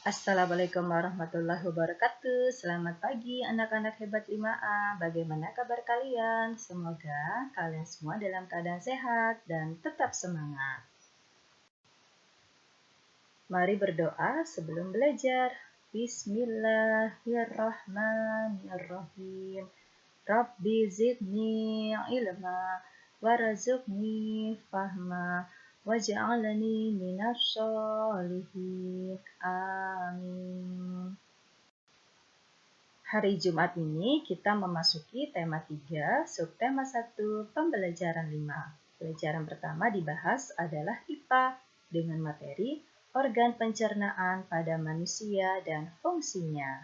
Assalamualaikum warahmatullahi wabarakatuh. Selamat pagi anak-anak hebat 5A. Bagaimana kabar kalian? Semoga kalian semua dalam keadaan sehat dan tetap semangat. Mari berdoa sebelum belajar. Bismillahirrahmanirrahim. Rabbi zidni ilma warzuqni fahma waj'alni minas sholihin. Amin. Hari Jumat ini kita memasuki tema 3, subtema 1, pembelajaran 5. Pelajaran pertama dibahas adalah IPA dengan materi organ pencernaan pada manusia dan fungsinya.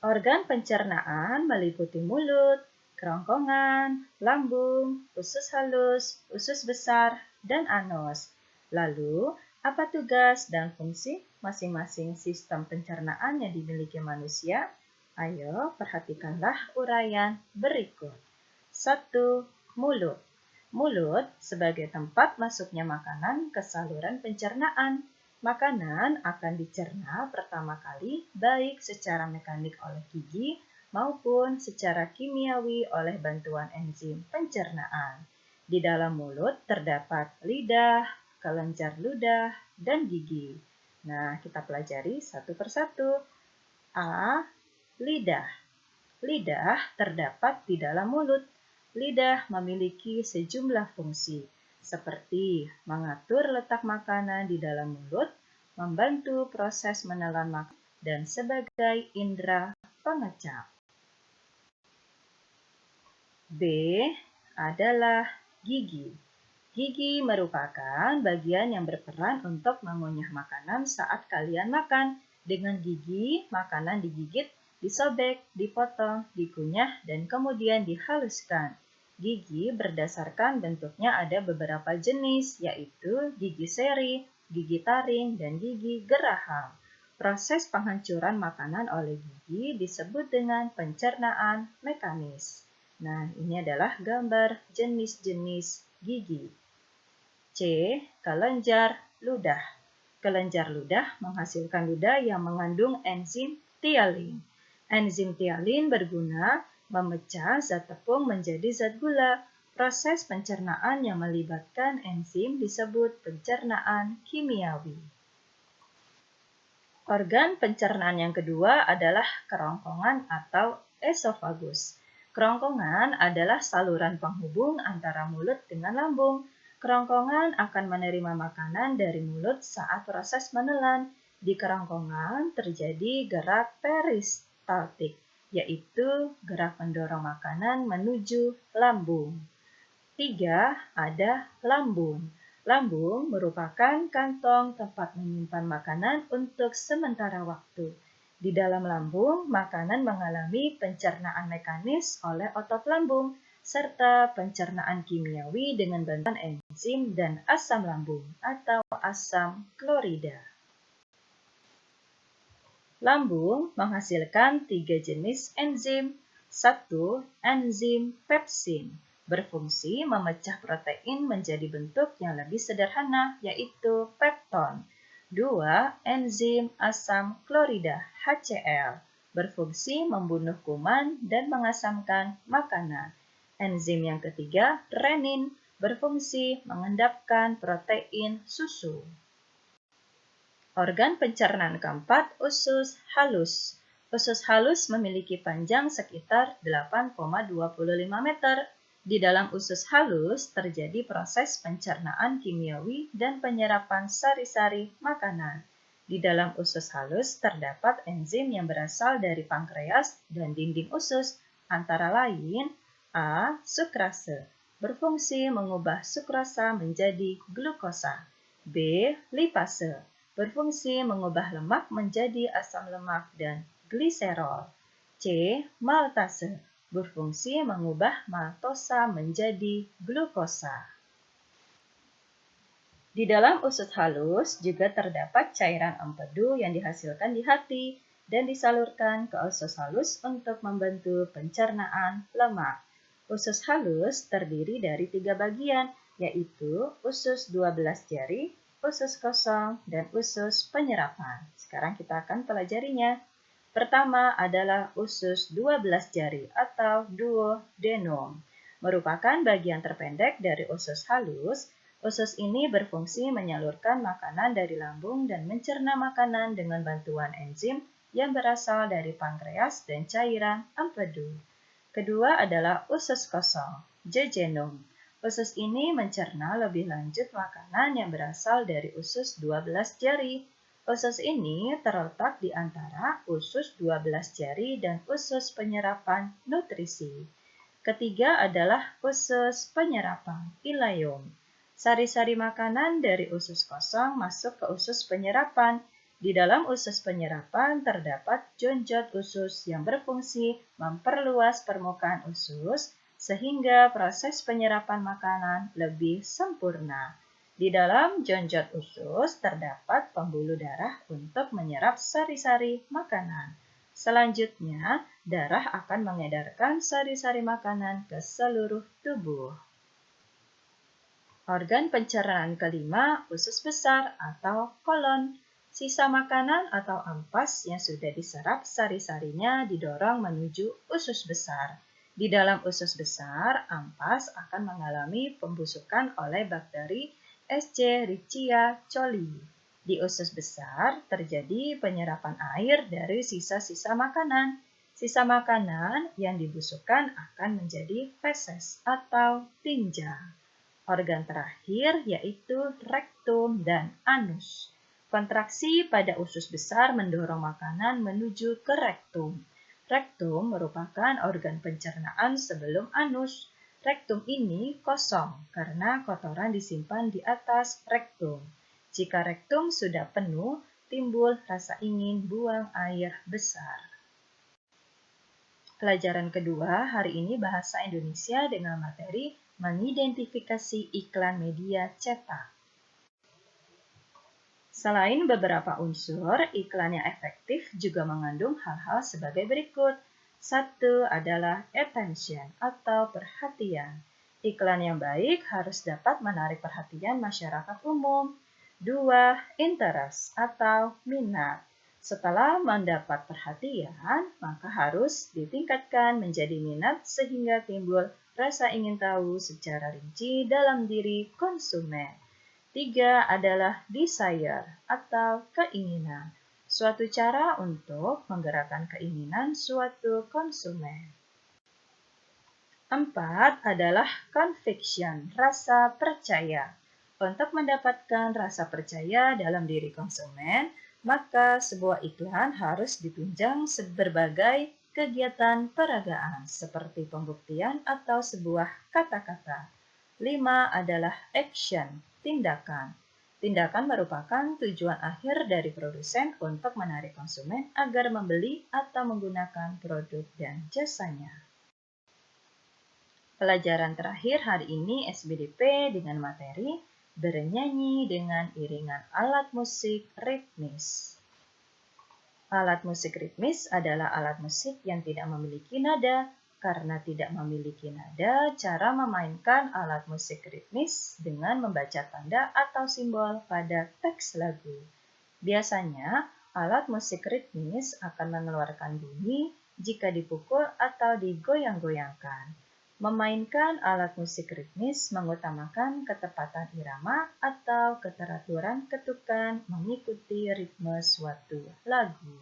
Organ pencernaan meliputi mulut, kerongkongan, lambung, usus halus, usus besar, dan anus. Lalu, apa tugas dan fungsi masing-masing sistem pencernaan yang dimiliki manusia? Ayo, perhatikanlah uraian berikut. 1. Mulut. Mulut sebagai tempat masuknya makanan ke saluran pencernaan. Makanan akan dicerna pertama kali baik secara mekanik oleh gigi maupun secara kimiawi oleh bantuan enzim pencernaan. Di dalam mulut terdapat lidah, kelenjar ludah, dan gigi. Nah, kita pelajari satu persatu. A. Lidah. Lidah terdapat di dalam mulut. Lidah memiliki sejumlah fungsi, seperti mengatur letak makanan di dalam mulut, membantu proses menelan makanan, dan sebagai indera pengecap. B adalah gigi. Gigi merupakan bagian yang berperan untuk mengunyah makanan saat kalian makan. Dengan gigi, makanan digigit, disobek, dipotong, dikunyah, dan kemudian dihaluskan. Gigi berdasarkan bentuknya ada beberapa jenis, yaitu gigi seri, gigi taring, dan gigi geraham. Proses penghancuran makanan oleh gigi disebut dengan pencernaan mekanis. Nah, ini adalah gambar jenis-jenis gigi. C. Kelenjar ludah. Kelenjar ludah menghasilkan ludah yang mengandung enzim tialin. Enzim tialin berguna memecah zat tepung menjadi zat gula. Proses pencernaan yang melibatkan enzim disebut pencernaan kimiawi. Organ pencernaan yang kedua adalah kerongkongan atau esofagus. Kerongkongan adalah saluran penghubung antara mulut dengan lambung. Kerongkongan akan menerima makanan dari mulut saat proses menelan. Di kerongkongan terjadi gerak peristaltik, yaitu gerak mendorong makanan menuju lambung. 3. Ada lambung. Lambung merupakan kantong tempat menyimpan makanan untuk sementara waktu. Di dalam lambung, makanan mengalami pencernaan mekanis oleh otot lambung, serta pencernaan kimiawi dengan bantuan enzim dan asam lambung atau asam klorida. Lambung menghasilkan 3 jenis enzim. 1. Enzim pepsin. Berfungsi memecah protein menjadi bentuk yang lebih sederhana, yaitu pepton. 2. Enzim asam klorida HCl. Berfungsi membunuh kuman dan mengasamkan makanan. Enzim yang ketiga, renin, berfungsi mengendapkan protein susu. Organ pencernaan keempat, usus halus. Usus halus memiliki panjang sekitar 8,25 meter. Di dalam usus halus terjadi proses pencernaan kimiawi dan penyerapan sari-sari makanan. Di dalam usus halus terdapat enzim yang berasal dari pankreas dan dinding usus, antara lain A. Sukrase, berfungsi mengubah sukrosa menjadi glukosa. B. Lipase, berfungsi mengubah lemak menjadi asam lemak dan gliserol. C. Maltase, berfungsi mengubah maltosa menjadi glukosa. Di dalam usus halus juga terdapat cairan empedu yang dihasilkan di hati dan disalurkan ke usus halus untuk membantu pencernaan lemak. Usus halus terdiri dari 3 bagian, yaitu usus 12 jari, usus kosong, dan usus penyerapan. Sekarang kita akan pelajarinya. Pertama adalah usus 12 jari atau duodenum. Merupakan bagian terpendek dari usus halus. Usus ini berfungsi menyalurkan makanan dari lambung dan mencerna makanan dengan bantuan enzim yang berasal dari pankreas dan cairan empedu. Kedua adalah usus kosong, jejunum. Usus ini mencerna lebih lanjut makanan yang berasal dari usus 12 jari. Usus ini terletak di antara usus 12 jari dan usus penyerapan nutrisi. Ketiga adalah usus penyerapan, ileum. Sari-sari makanan dari usus kosong masuk ke usus penyerapan. Di dalam usus penyerapan terdapat jonjot usus yang berfungsi memperluas permukaan usus sehingga proses penyerapan makanan lebih sempurna. Di dalam jonjot usus terdapat pembuluh darah untuk menyerap sari-sari makanan. Selanjutnya, darah akan mengedarkan sari-sari makanan ke seluruh tubuh. Organ pencernaan kelima, usus besar atau kolon. Sisa makanan atau ampas yang sudah diserap sari-sarinya didorong menuju usus besar. Di dalam usus besar, ampas akan mengalami pembusukan oleh bakteri Escherichia coli. Di usus besar terjadi penyerapan air dari sisa-sisa makanan. Sisa makanan yang dibusukkan akan menjadi feses atau tinja. Organ terakhir yaitu rektum dan anus. Kontraksi pada usus besar mendorong makanan menuju ke rektum. Rektum merupakan organ pencernaan sebelum anus. Rektum ini kosong karena kotoran disimpan di atas rektum. Jika rektum sudah penuh, timbul rasa ingin buang air besar. Pelajaran kedua hari ini bahasa Indonesia dengan materi mengidentifikasi iklan media cetak. Selain beberapa unsur, iklan yang efektif juga mengandung hal-hal sebagai berikut. Satu adalah attention atau perhatian. Iklan yang baik harus dapat menarik perhatian masyarakat umum. 2. Interest atau minat. Setelah mendapat perhatian, maka harus ditingkatkan menjadi minat sehingga timbul rasa ingin tahu secara rinci dalam diri konsumen. 3 adalah desire atau keinginan. Suatu cara untuk menggerakkan keinginan suatu konsumen. 4 adalah conviction, rasa percaya. Untuk mendapatkan rasa percaya dalam diri konsumen, maka sebuah iklan harus ditunjang berbagai kegiatan peragaan seperti pembuktian atau sebuah kata-kata. 5 adalah action, tindakan. Tindakan merupakan tujuan akhir dari produsen untuk menarik konsumen agar membeli atau menggunakan produk dan jasanya. Pelajaran terakhir hari ini SBDP dengan materi bernyanyi dengan iringan alat musik ritmis. Alat musik ritmis adalah alat musik yang tidak memiliki nada. Karena tidak memiliki nada, cara memainkan alat musik ritmis dengan membaca tanda atau simbol pada teks lagu. Biasanya, alat musik ritmis akan mengeluarkan bunyi jika dipukul atau digoyang-goyangkan. Memainkan alat musik ritmis mengutamakan ketepatan irama atau keteraturan ketukan mengikuti ritme suatu lagu.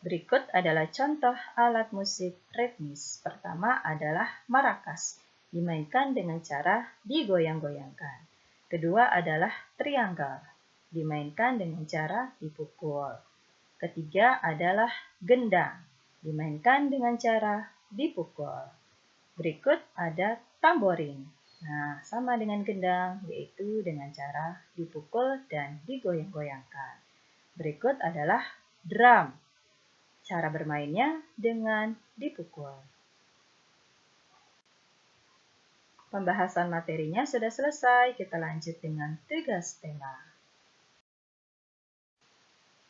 Berikut adalah contoh alat musik ritmis. Pertama adalah marakas, dimainkan dengan cara digoyang-goyangkan. Kedua adalah triangle, dimainkan dengan cara dipukul. Ketiga adalah gendang, dimainkan dengan cara dipukul. Berikut ada tamborin. Nah, sama dengan gendang, yaitu dengan cara dipukul dan digoyang-goyangkan. Berikut adalah drum. Cara bermainnya dengan dipukul. Pembahasan materinya sudah selesai. Kita lanjut dengan tugas tema.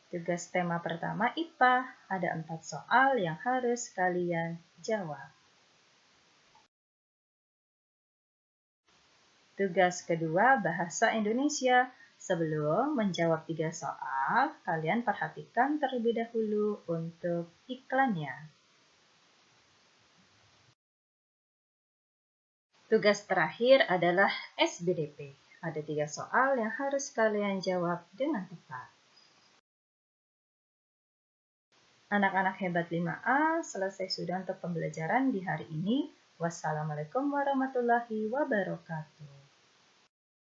Tugas tema pertama IPA. Ada 4 soal yang harus kalian jawab. Tugas kedua, bahasa Indonesia. Sebelum menjawab 3 soal, kalian perhatikan terlebih dahulu untuk iklannya. Tugas terakhir adalah SBDP. Ada 3 soal yang harus kalian jawab dengan tepat. Anak-anak hebat 5A, selesai sudah untuk pembelajaran di hari ini. Wassalamualaikum warahmatullahi wabarakatuh.